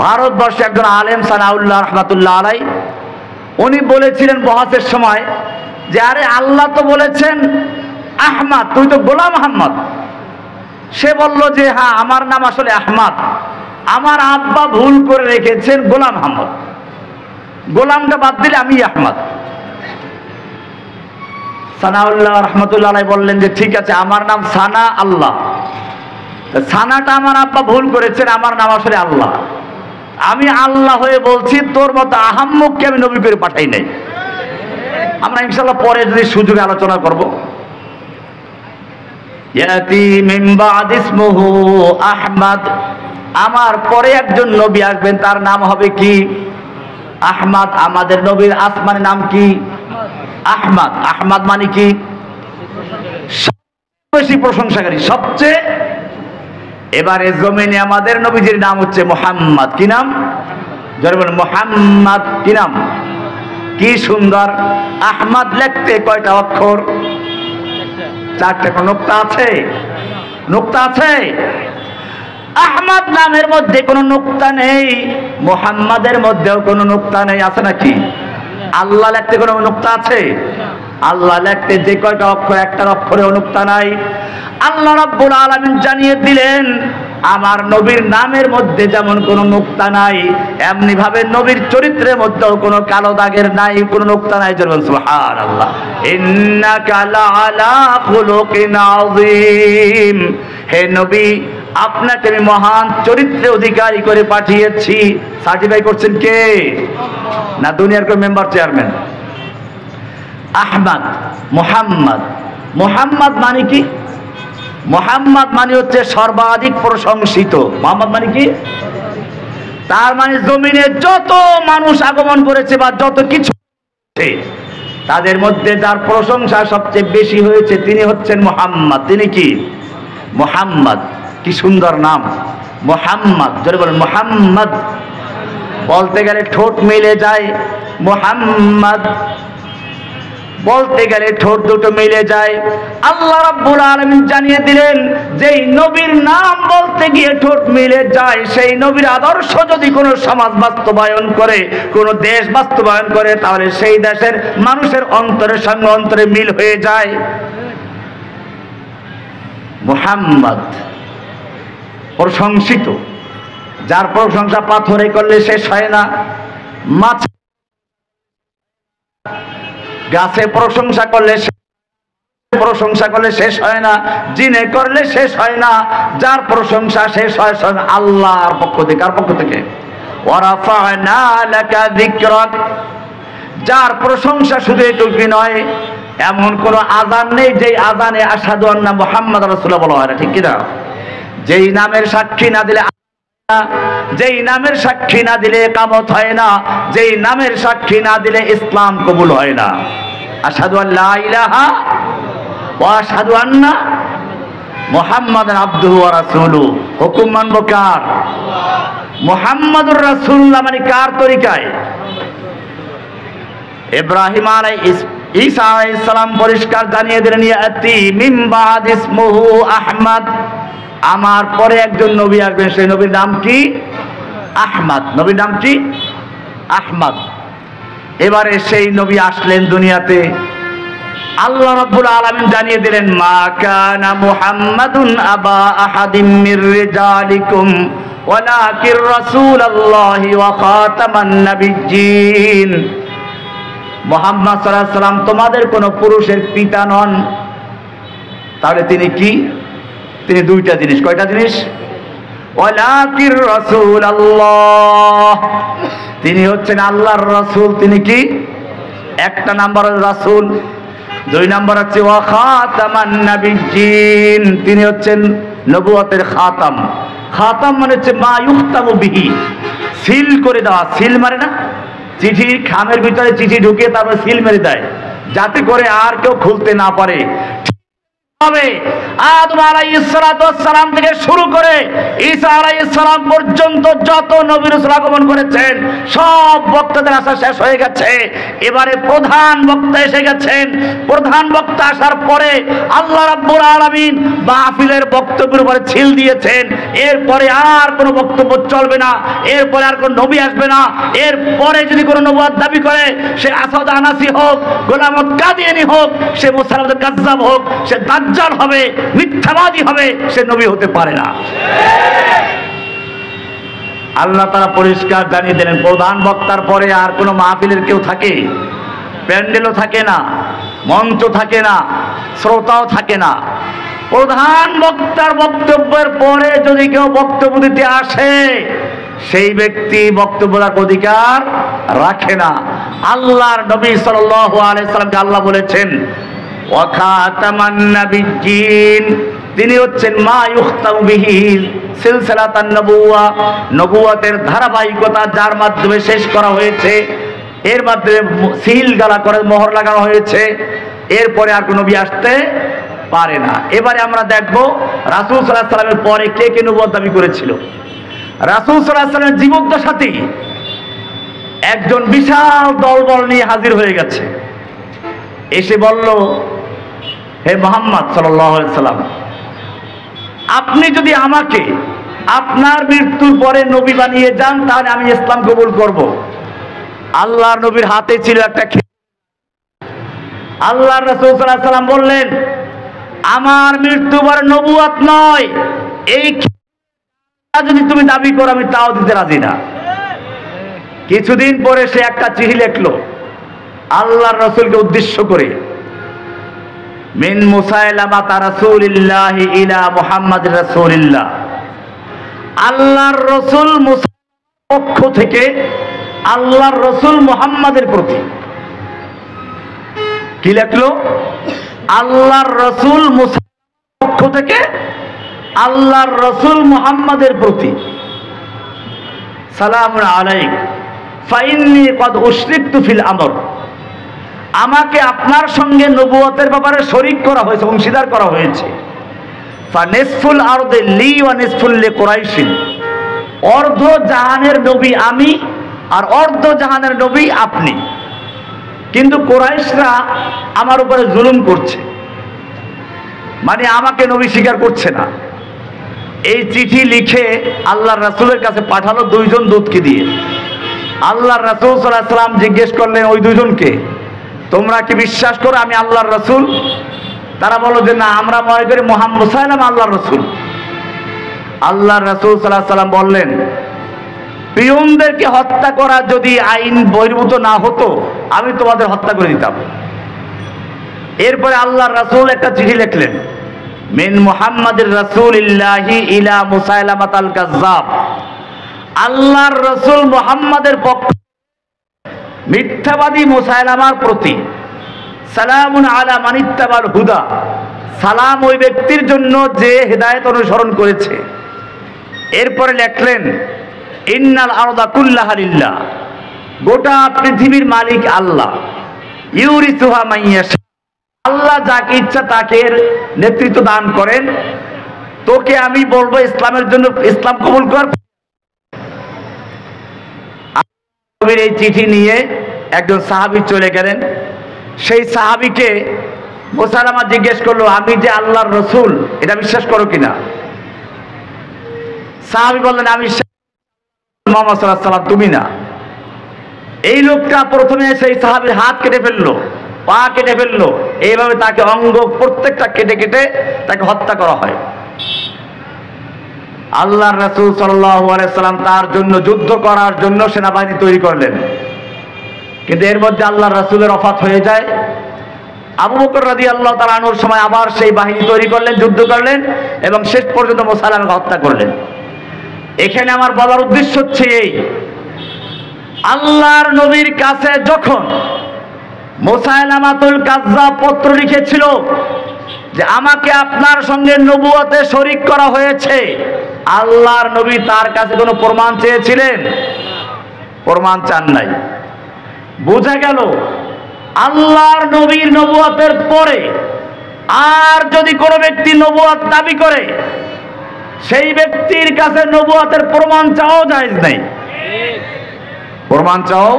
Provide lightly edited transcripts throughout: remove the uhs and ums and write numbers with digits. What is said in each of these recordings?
ভারতবর্ষে একজন আলেম সানাউল্লাহ রহমাতুল্লাহ আলাই, উনি বলেছিলেন বহাসের সময় যে আরে আল্লাহ তো বলেছেন আহমদ, তুই তো গোলাম আহমদ। সে বলল যে হ্যাঁ, আমার নাম আসলে আহমদ, আমার আব্বা ভুল করে রেখেছেন গোলাম আহমদ, গোলামটা বাদ দিলে আমি আহমদ। সানাউল্লাহ রহমতুল্লাহ আলাই বললেন যে ঠিক আছে, আমার নাম সানা আল্লাহ, সানাটা আমার আব্বা ভুল করেছেন, আমার নাম আসলে আল্লাহ। আমি আল্লাহ হয়ে বলছি, তোর মতো আহাম্মককে আমি নবী করে পাঠাই নাই। আমরা ইনশাআল্লাহ পরে যদি সুযোগে আলোচনা করব। ইয়াতি মিন বাদ ইসমুহু আহমদ, আমার পরে একজন নবী আসবেন, তার নাম হবে কি? আহমদ। আমাদের নবীর আসমানি নাম কি? আহমদ। আহমদ মানে কি? সবচেয়ে বেশি প্রশংসাকারী, সবচেয়ে। এবারে জমিনে আমাদের নবীজির নাম হচ্ছে মুহাম্মদ। কি নাম? যারা বলেন মুহাম্মদ, কি নাম? কি সুন্দর। আহমদ লিখতে কয়টা অক্ষর? চারটে। কোন নুকতা আছে? নুকতা আছে? আহমদ নামের মধ্যে কোনো নুকতা নেই, মুহাম্মাদের মধ্যেও কোনো নুকতা নেই। আছে নাকি? আল্লাহ লিখতে কোনো নুকতা আছে? আল্লাহ লিখতে যে কয়টা অক্ষর, একটার অক্ষরে নুকতা নাই। আল্লাহ রাব্বুল আলামিন জানিয়ে দিলেন আমার নবীর নামের মধ্যে যেমন কোনো নুকতা নাই, এমনি ভাবে নবীর চরিত্রের মধ্যেও কোনো কালো দাগের নাই, কোনো নুকতা নাই। সুবহানাল্লাহ। ইন্নাকা লাআলা খুলুকিন আযীম, হে নবী আপনাকে আমি মহান চরিত্রের অধিকারী করে পাঠিয়েছি। সার্টিফাই করছেন কে? না দুনিয়ার কোন মেম্বার, চেয়ারম্যান? আহমদ, মুহাম্মদ। মুহাম্মদ মানে কি? মুহাম্মদ মানে হচ্ছে সর্বাধিক প্রশংসিত। মুহাম্মদ মানে কি? তার মানে জমিনে যত মানুষ আগমন করেছে বা যত কিছু তাদের মধ্যে যার প্রশংসা সবচেয়ে বেশি হয়েছে তিনি হচ্ছেন মুহাম্মদ। তিনি কি? মুহাম্মদ। কি সুন্দর নাম মুহাম্মদ। যদি বলেন মুহাম্মদ বলতে গেলে ঠোঁট মিলে যায়, মুহাম্মদ বলতে গেলে ঠোঁট দুটো মিলে যায়। আল্লাহ রাব্বুল আলামিন জানিয়ে দিলেন যেই নবীর নাম বলতে গিয়ে ঠোঁট মিলে যায়, সেই নবীর আদর্শ যদি কোনো সমাজ বাস্তবায়ন করে, কোনো দেশ বাস্তবায়ন করে, তাহলে সেই দেশের মানুষের অন্তরের সঙ্গে অন্তরে মিল হয়ে যায়। মুহাম্মদ প্রশংসিত, যার প্রশংসা পাথরে করলে শেষ হয় না, মাছ গাছে প্রশংসা করলে শেষ হয় না, জিনে করলে শেষ হয় না, যার প্রশংসা শেষ হয় আল্লাহর পক্ষ থেকে। কার পক্ষ থেকে? ওয়ারাফা'না লাকা যিকরাক, যার প্রশংসা শুধু এটুকুই নয়, এমন কোন আযান নেই যেই আযানে আশহাদু আন্না মুহাম্মাদুর রাসূলুল্লাহ বলা হয় না, ঠিক কি না? যেই নামের সাক্ষী না দিলে, যেই নামের সাক্ষী না দিলে ইকামত হয় না, যেই নামের সাক্ষী না দিলে ইসলাম কবুল হয় না। আশহাদু আল্লা ইলাহা ওয়া আশহাদু আন্না মুহাম্মাদান আবদুহু ওয়া রাসূলুহু। হুকুম মানব কার? মুহাম্মাদুর রাসূলুল্লাহ মানে কার তরিকায়? ইব্রাহিম আলাইহিস ঈসা আলাইহিস সালাম পরিষ্কার জানিয়ে দিলেন ইয়াতি মিন বাদ ইসমুহু আহমদ, আমার পরে একজন নবী আসবেন, সেই নবীর নাম কি? আহমদ। নবীর নাম কি? আহমদ। এবারে সেই নবী আসলেন দুনিয়াতে। আল্লাহ রাব্বুল আলামিন জানিয়ে দিলেন মা কানা মুহাম্মাদুন আবা আহাদিম মির রিজালিকুম ওয়ালাকির রাসূলুল্লাহি ওয়া খাতামান নাবিয়্যিন। মুহাম্মদ সাল্লাল্লাহু আলাইহি সাল্লাম তোমাদের কোন পুরুষের পিতা নন। তাহলে তিনি কি? তিনি দুইটা জিনিস। কয়টা জিনিস? ওয়ালাকির রাসূলুল্লাহ, তিনি হচ্ছেন আল্লাহর রাসূল। তিনি কি? একটা নাম্বার রাসূল, দুই নাম্বার হচ্ছে ওয়া খাতামান নাবিয়্যিন, তিনি হচ্ছেন নবুয়তের খাতাম। খাতাম মানে হচ্ছে মা ইউখতামু বিহি, সিল করে দেওয়া। সিল মানে না চিঠির খামের ভিতরে চিঠি ঢুকিয়ে তারপর সিল মেরে দেয়, যাতে করে আর কেউ খুলতে না পারে। আদম আলাইহিস সালাম থেকে শুরু করে ঈসা আলাইহিস সালাম পর্যন্ত যত নবী রাসূল আগমন করেছেন সব বক্তাদের আসা শেষ হয়ে গেছে। এবারে প্রধান বক্তা এসে গেছেন। প্রধান বক্তা আসার পরে আল্লাহ রাব্বুল আলামিন মাহফিলের বক্তব্যের উপরে ছিল দিয়েছেন। এরপরে আর কোনো বক্তব্য চলবে না, এরপরে আর কোনো নবী আসবে না। এরপরে যদি কোনো নবুয়ত দাবি করে, সে আসাদ আনাসি হোক, গোলাম কাদিয়ানী হোক, সে মুসাইলামাতুল কাজ্জাব হোক, সে দাজ্জাল হবে, মিথ্যাবাদী হবে, সে নবী হতে পারে না। আল্লাহ তাআলা পরিষ্কার জানিয়ে দিলেন, প্রধান বক্তার পরে আর কোনো মাহফিলের কেউ থাকে? প্যান্ডেলও থাকে না, মঞ্চ থাকে না, শ্রোতাও থাকে না। প্রধান বক্তার বক্তব্যের পরে যদি কেউ বক্তব্য দিতে আসে, সেই ব্যক্তি বক্তব্য রাখার অধিকার রাখে না। আল্লাহর নবী সাল্লাল্লাহু আলাইহি সাল্লামকে আল্লাহ বলেছেন ওয়া খাতামান নাবিয়্যিন, তিনি হচ্ছেন মা ইউখতামু বিহি সিলসিলাতান নবুওয়া, নবুয়তের ধারাবাহিকতা যার মাধ্যমে শেষ করা হয়েছে, এর মাধ্যমে সিল গালা করে মোহর লাগানো হয়েছে। এরপরে আর কোনো নবী আসতে পারে না। এবারে আমরা দেখব রাসূল সাল্লাল্লাহু আলাইহি সাল্লামের পরে কে কে নবুয়ত দাবি করেছিল। রাসূল সাল্লাল্লাহু আলাইহি সাল্লামের জীবদ্দশাতেই একজন বিশাল দলবল নিয়ে হাজির হয়ে গেছে। এসে বলল, হে মুহাম্মদ সাল্লাল্লাহু আলাইহি সাল্লাম, আপনি যদি আমাকে আপনার মৃত্যুর পরে নবী বানিয়ে যান তাহলে আমি ইসলাম কবুল করব। আল্লাহর নবীর হাতে ছিল একটা আল্লাহর রাসূল সাল্লাল্লাহু আলাইহি সাল্লাম বললেন, আমার মৃত্যু পরে নবুয়ত নয়, এই যদি তুমি দাবি করো আমি তাও দিতে রাজি না। কিছুদিন পরে সে একটা চিঠি লিখলো আল্লাহর রাসূলকে উদ্দেশ্য করে, মিন মুসাইলামাতা রাসূলিল্লাহ ইলা মুহাম্মদ রাসূলিল্লাহ, আল্লাহর রাসূল মুসাইলামার পক্ষ থেকে আল্লাহর রাসূল মুহাম্মাদের প্রতি। কি লিখলো? আল্লাহর রাসূল মুসাইলামার পক্ষ থেকে আল্লাহর রাসূল মুহাম্মাদের প্রতি, সালামুন আলাইক ফাইন্নী কদ উশরিকতু ফিল আমর, আমাকে আপনার সঙ্গে নবুয়তের ব্যাপারে শরীক করা হয়েছে, অংশীদার করা হয়েছে। ফানিসফুল আরদি লি ওয়া নিসফুল লিকুরাইশিন, অর্ধ জাহানের নবী আমি আর অর্ধ জাহানের নবী আপনি, কিন্তু কুরাইশরা আমার উপরে জুলুম করছে, মানে আমাকে নবী স্বীকার করছে না। এই চিঠি লিখে আল্লাহর রাসূলের কাছে পাঠালো দুইজন দূতকে দিয়ে। আল্লাহর রাসূল সাল্লাল্লাহু আলাইহি সাল্লাম জিজ্ঞেস করলেন ওই দুইজনকে, তোমরা কি বিশ্বাস করো আমি আল্লাহর রাসূল? তারা বলল যে না, আমরা মনে করি মুহাম্মদ মুসাইলামা আল্লাহর রাসূল। আল্লাহর রাসূল সাল্লাল্লাহু আলাইহি সাল্লাম বললেন, পিয়নদেরকে হত্যা করা যদি আইন বহির্ভূত না হতো আমি তোমাদের হত্যা করে দিতাম। এরপরে আল্লাহর রাসূল একটা চিঠি লিখলেন, মিন মুহাম্মাদির রাসূলিল্লাহি ইলা মুসাইলামাতাল কাজ্জাব, আল্লাহর রাসূল মুহাম্মাদের পক্ষ মিথ্যাবাদী মুসাইলামার প্রতি, সালামুন আলা মান ইত্তাবাল হুদা, সালাম ওই ব্যক্তির জন্য যে হেদায়েত অনুসরণ করেছে। এরপরে লিখলেন, ইন্নাল আরদা কুল্লাহা লিল্লাহ, গোটা পৃথিবীর মালিক আল্লাহ, ইউরিসুহা মান ইয়াশা, আল্লাহ যাকে ইচ্ছা তাকে নেতৃত্ব দান করেন। তোকে আমি বলবো ইসলামের জন্য ইসলাম কবুল কর। এই চিঠি নিয়ে একজন সাহাবী চলে গেলেন। সেই সাহাবীকে মুসাইলামা জিজ্ঞেস করলো, আমি যে আল্লাহর রাসূল এটা বিশ্বাস করো কিনা? সাহাবী বললেন, আমি মুহাম্মদ সাল্লাল্লাহু আলাইহি সাল্লাম, তুমি না। এই লোকটা প্রথমে সেই সাহাবীর হাত কেটে ফেললো, পা কেটে ফেললো, এইভাবে তাকে অঙ্গ প্রত্যেকটা কেটে কেটে তাকে হত্যা করা হয়। আল্লাহর রাসূল সাল্লাল্লাহু আলাইহি সাল্লাম তার জন্য যুদ্ধ করার জন্য সেনাবাহিনী তৈরি করলেন, কিন্তু এর মধ্যে আল্লাহর রাসূলের ওফাত হয়ে যায়। আবু বকর রাদিয়াল্লাহু তাআলা আনহুর সময় আবার সেই বাহিনী তৈরি করলেন, যুদ্ধ করলেন এবং শেষ পর্যন্ত মুসাইলামাকে হত্যা করলেন। এখানে আমার বলার উদ্দেশ্য হচ্ছে এই, আল্লাহর নবীর কাছে যখন মুসাইলামাতুল কাজ্জাব পত্র লিখেছিল যে আমাকে আপনার সঙ্গে নবুয়তে শরীক করা হয়েছে, আল্লাহর নবী তার কাছে কোনো প্রমাণ চেয়েছিলেন? প্রমাণ চান নাই। বোঝা গেল আল্লাহর নবীর নবুয়তের পরে আর যদি কোনো ব্যক্তি নবুয়ত দাবি করে, সেই ব্যক্তির কাছে নবুয়তের প্রমাণ চাওয়াও জায়েজ নেই। প্রমাণ চাও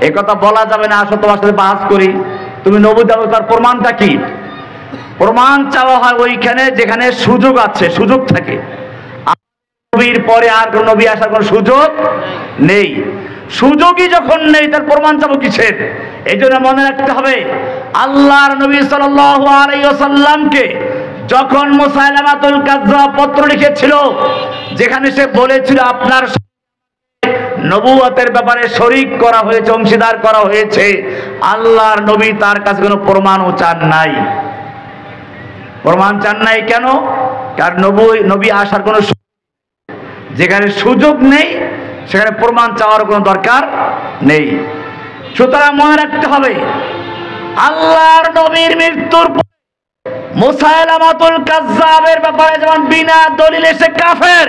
এ কথা বলা যাবে না, আসলে তোমার সাথে বাস করি, তুমি নবী দাও, তার প্রমাণটা কি? প্রমাণ চাওয়া হয় ওইখানে যেখানে সুযোগ আছে, সুযোগ থাকে। নবীর পরে আর কোন নবী আসার কোন সুযোগ নেই। সুযোগই যখন নেই, তার প্রমাণ চাবো কিসের? এই জন্য মনে রাখতে হবে, আল্লাহর নবী সাল্লাল্লাহু আলাইহি ওয়াসাল্লামকে যখন মুসাইলামাতুল কাযযাব পত্র লিখেছিল, যেখানে সে বলেছিল আপনার নবুয়তের ব্যাপারে শরীক করা হয়েছে, অংশীদার করা হয়েছে, আল্লাহর নবী তার কাছে কোনো প্রমাণও চান নাই। প্রমাণ চান নাই কেন? কারণ নবী আসার কোনো, যেখানে সুযোগ নেই সেখানে প্রমাণ চাওয়ার কোনো দরকার নেই। সুতরাং মনে রাখতে হবে, আল্লাহর নবীর মৃত্যুর পর মুসাইলামাতুল কাযযাবের ব্যাপারে যেমন বিনা দলিলে সে কাফের,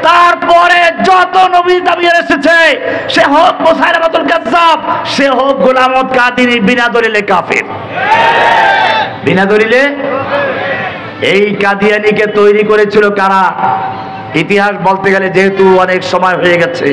তারপরে যত নবী দাবি এসেছে, সে হোক মুসাইলামাতুল কাযযাব, সে হোক গোলাম আহমদ কাদিনী, বিনা দলিলে কাফের। বিনা দলিলে। এই কাদিয়ানীকে তৈরি করেছিল কারা? ইতিহাস বলতে গেলে যেহেতু অনেক সময় হয়ে গেছে,